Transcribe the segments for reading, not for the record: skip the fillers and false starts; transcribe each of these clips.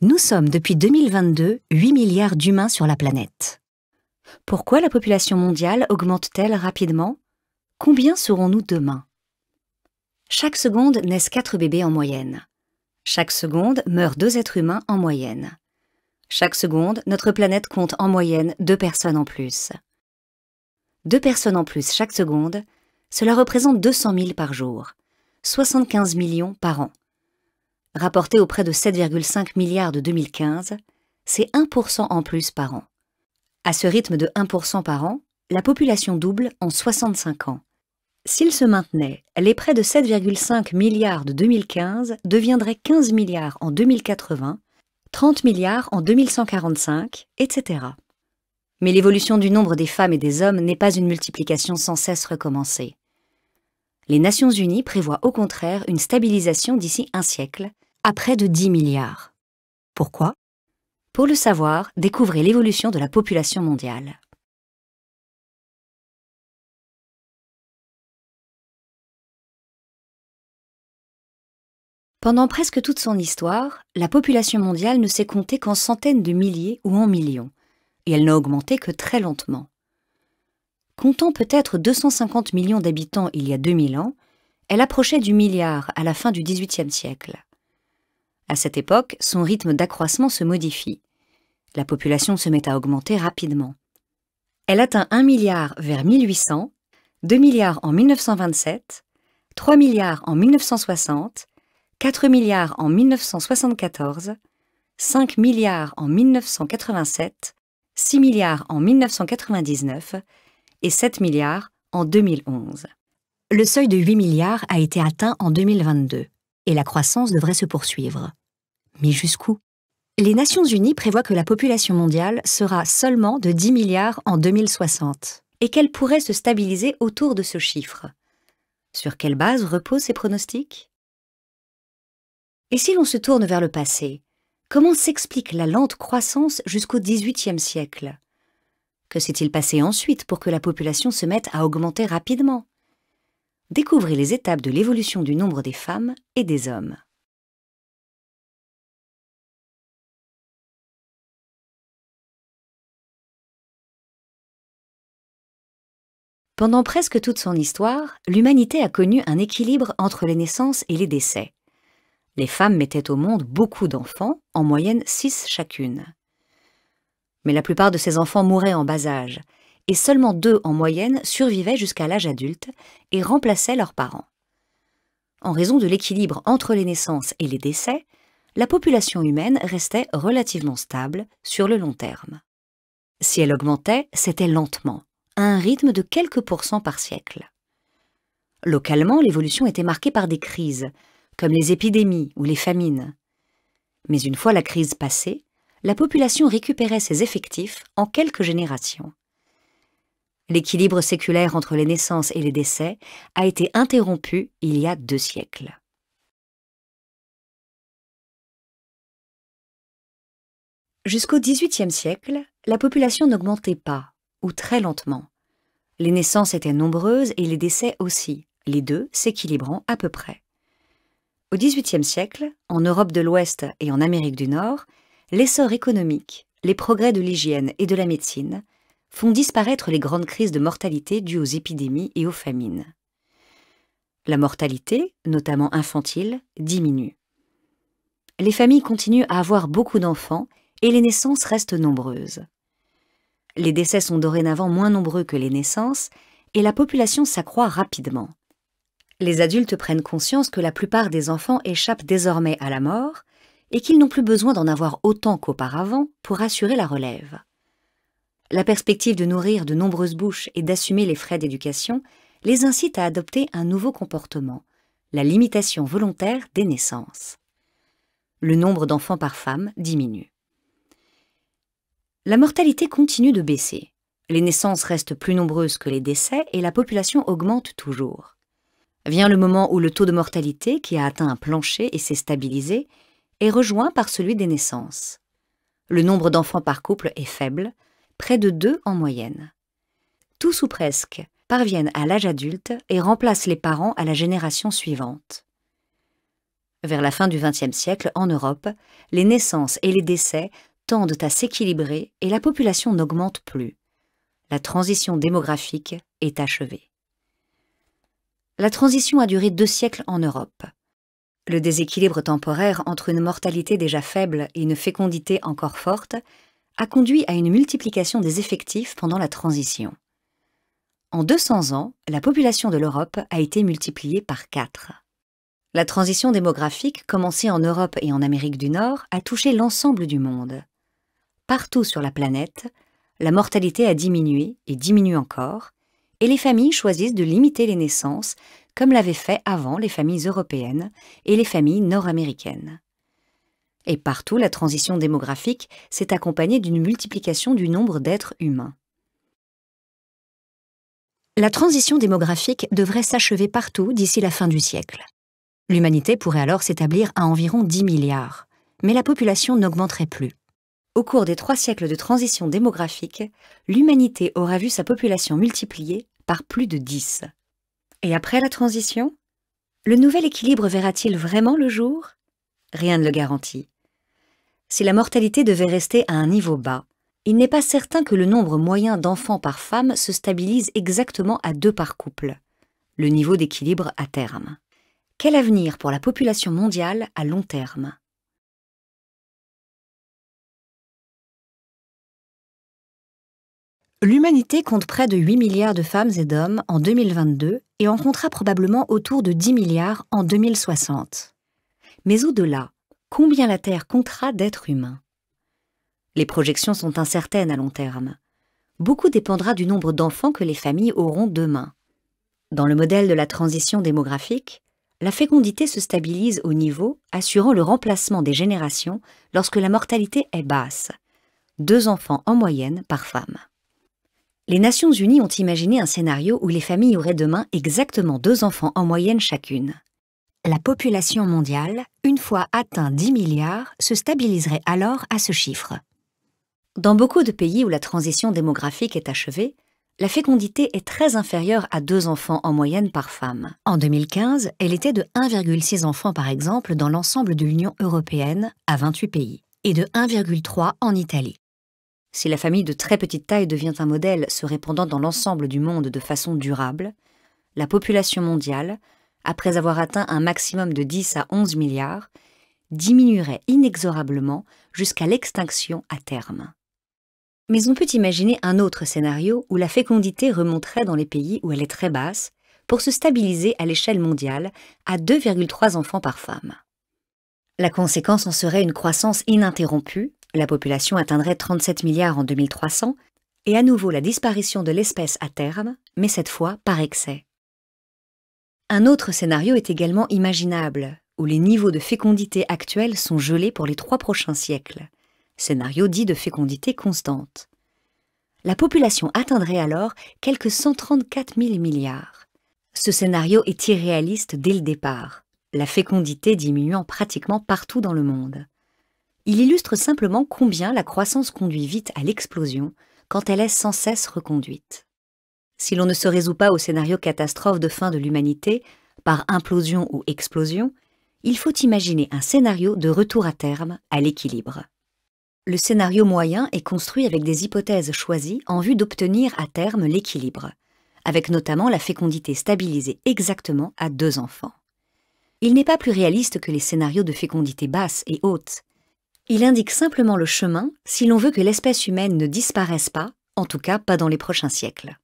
Nous sommes depuis 2022 8 milliards d'humains sur la planète. Pourquoi la population mondiale augmente-t-elle rapidement? Combien serons-nous demain? Chaque seconde naissent 4 bébés en moyenne. Chaque seconde meurent 2 êtres humains en moyenne. Chaque seconde, notre planète compte en moyenne 2 personnes en plus. 2 personnes en plus chaque seconde, cela représente 200 000 par jour, 75 millions par an. Rapporté auprès de 7,5 milliards de 2015, c'est 1% en plus par an. À ce rythme de 1% par an, la population double en 65 ans. S'il se maintenait, les près de 7,5 milliards de 2015 deviendraient 15 milliards en 2080, 30 milliards en 2145, etc. Mais l'évolution du nombre des femmes et des hommes n'est pas une multiplication sans cesse recommencée. Les Nations Unies prévoient au contraire une stabilisation d'ici un siècle, à près de 10 milliards. Pourquoi? Pour le savoir, découvrez l'évolution de la population mondiale. Pendant presque toute son histoire, la population mondiale ne s'est comptée qu'en centaines de milliers ou en millions, et elle n'a augmenté que très lentement. Comptant peut-être 250 millions d'habitants il y a 2000 ans, elle approchait du milliard à la fin du XVIIIe siècle. À cette époque, son rythme d'accroissement se modifie. La population se met à augmenter rapidement. Elle atteint 1 milliard vers 1800, 2 milliards en 1927, 3 milliards en 1960, 4 milliards en 1974, 5 milliards en 1987, 6 milliards en 1999 et 7 milliards en 2011. Le seuil de 8 milliards a été atteint en 2022 et la croissance devrait se poursuivre. Mais jusqu'où? Les Nations Unies prévoient que la population mondiale sera seulement de 10 milliards en 2060 et qu'elle pourrait se stabiliser autour de ce chiffre. Sur quelle base reposent ces pronostics? Et si l'on se tourne vers le passé, comment s'explique la lente croissance jusqu'au XVIIIe siècle? Que s'est-il passé ensuite pour que la population se mette à augmenter rapidement? Découvrez les étapes de l'évolution du nombre des femmes et des hommes. Pendant presque toute son histoire, l'humanité a connu un équilibre entre les naissances et les décès. Les femmes mettaient au monde beaucoup d'enfants, en moyenne 6 chacune. Mais la plupart de ces enfants mouraient en bas âge, et seulement 2 en moyenne survivaient jusqu'à l'âge adulte et remplaçaient leurs parents. En raison de l'équilibre entre les naissances et les décès, la population humaine restait relativement stable sur le long terme. Si elle augmentait, c'était lentement, à un rythme de quelques pourcents par siècle. Localement, l'évolution était marquée par des crises, comme les épidémies ou les famines. Mais une fois la crise passée, la population récupérait ses effectifs en quelques générations. L'équilibre séculaire entre les naissances et les décès a été interrompu il y a 2 siècles. Jusqu'au XVIIIe siècle, la population n'augmentait pas, ou très lentement. Les naissances étaient nombreuses et les décès aussi, les deux s'équilibrant à peu près. Au XVIIIe siècle, en Europe de l'Ouest et en Amérique du Nord, l'essor économique, les progrès de l'hygiène et de la médecine font disparaître les grandes crises de mortalité dues aux épidémies et aux famines. La mortalité, notamment infantile, diminue. Les familles continuent à avoir beaucoup d'enfants et les naissances restent nombreuses. Les décès sont dorénavant moins nombreux que les naissances et la population s'accroît rapidement. Les adultes prennent conscience que la plupart des enfants échappent désormais à la mort et qu'ils n'ont plus besoin d'en avoir autant qu'auparavant pour assurer la relève. La perspective de nourrir de nombreuses bouches et d'assumer les frais d'éducation les incite à adopter un nouveau comportement, la limitation volontaire des naissances. Le nombre d'enfants par femme diminue. La mortalité continue de baisser. Les naissances restent plus nombreuses que les décès et la population augmente toujours. Vient le moment où le taux de mortalité, qui a atteint un plancher et s'est stabilisé, est rejoint par celui des naissances. Le nombre d'enfants par couple est faible, près de 2 en moyenne. Tous ou presque parviennent à l'âge adulte et remplacent les parents à la génération suivante. Vers la fin du XXe siècle, en Europe, les naissances et les décès tendent à s'équilibrer et la population n'augmente plus. La transition démographique est achevée. La transition a duré 2 siècles en Europe. Le déséquilibre temporaire entre une mortalité déjà faible et une fécondité encore forte a conduit à une multiplication des effectifs pendant la transition. En 200 ans, la population de l'Europe a été multipliée par 4. La transition démographique, commencée en Europe et en Amérique du Nord, a touché l'ensemble du monde. Partout sur la planète, la mortalité a diminué et diminue encore, et les familles choisissent de limiter les naissances, comme l'avaient fait avant les familles européennes et les familles nord-américaines. Et partout, la transition démographique s'est accompagnée d'une multiplication du nombre d'êtres humains. La transition démographique devrait s'achever partout d'ici la fin du siècle. L'humanité pourrait alors s'établir à environ 10 milliards, mais la population n'augmenterait plus. Au cours des 3 siècles de transition démographique, l'humanité aura vu sa population multipliée par plus de 10. Et après la transition, le nouvel équilibre verra-t-il vraiment le jour? Rien ne le garantit. Si la mortalité devait rester à un niveau bas, il n'est pas certain que le nombre moyen d'enfants par femme se stabilise exactement à 2 par couple, le niveau d'équilibre à terme. Quel avenir pour la population mondiale à long terme? L'humanité compte près de 8 milliards de femmes et d'hommes en 2022 et en comptera probablement autour de 10 milliards en 2060. Mais au-delà, combien la Terre comptera d'êtres humains? Les projections sont incertaines à long terme. Beaucoup dépendra du nombre d'enfants que les familles auront demain. Dans le modèle de la transition démographique, la fécondité se stabilise au niveau assurant le remplacement des générations lorsque la mortalité est basse, 2 enfants en moyenne par femme. Les Nations Unies ont imaginé un scénario où les familles auraient demain exactement 2 enfants en moyenne chacune. La population mondiale, une fois atteint 10 milliards, se stabiliserait alors à ce chiffre. Dans beaucoup de pays où la transition démographique est achevée, la fécondité est très inférieure à 2 enfants en moyenne par femme. En 2015, elle était de 1,6 enfants par exemple dans l'ensemble de l'Union européenne, à 28 pays, et de 1,3 en Italie. Si la famille de très petite taille devient un modèle se répandant dans l'ensemble du monde de façon durable, la population mondiale, après avoir atteint un maximum de 10 à 11 milliards, diminuerait inexorablement jusqu'à l'extinction à terme. Mais on peut imaginer un autre scénario où la fécondité remonterait dans les pays où elle est très basse pour se stabiliser à l'échelle mondiale à 2,3 enfants par femme. La conséquence en serait une croissance ininterrompue, la population atteindrait 37 milliards en 2300 et à nouveau la disparition de l'espèce à terme, mais cette fois par excès. Un autre scénario est également imaginable, où les niveaux de fécondité actuels sont gelés pour les 3 prochains siècles. Scénario dit de fécondité constante. La population atteindrait alors quelques 134 000 milliards. Ce scénario est irréaliste dès le départ, la fécondité diminuant pratiquement partout dans le monde. Il illustre simplement combien la croissance conduit vite à l'explosion quand elle est sans cesse reconduite. Si l'on ne se résout pas au scénario catastrophe de fin de l'humanité, par implosion ou explosion, il faut imaginer un scénario de retour à terme à l'équilibre. Le scénario moyen est construit avec des hypothèses choisies en vue d'obtenir à terme l'équilibre, avec notamment la fécondité stabilisée exactement à 2 enfants. Il n'est pas plus réaliste que les scénarios de fécondité basse et haute. Il indique simplement le chemin si l'on veut que l'espèce humaine ne disparaisse pas, en tout cas pas dans les prochains siècles.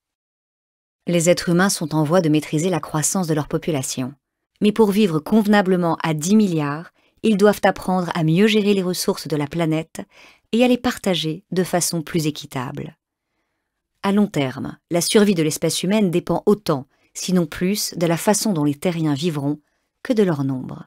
Les êtres humains sont en voie de maîtriser la croissance de leur population. Mais pour vivre convenablement à 10 milliards, ils doivent apprendre à mieux gérer les ressources de la planète et à les partager de façon plus équitable. À long terme, la survie de l'espèce humaine dépend autant, sinon plus, de la façon dont les terriens vivront que de leur nombre.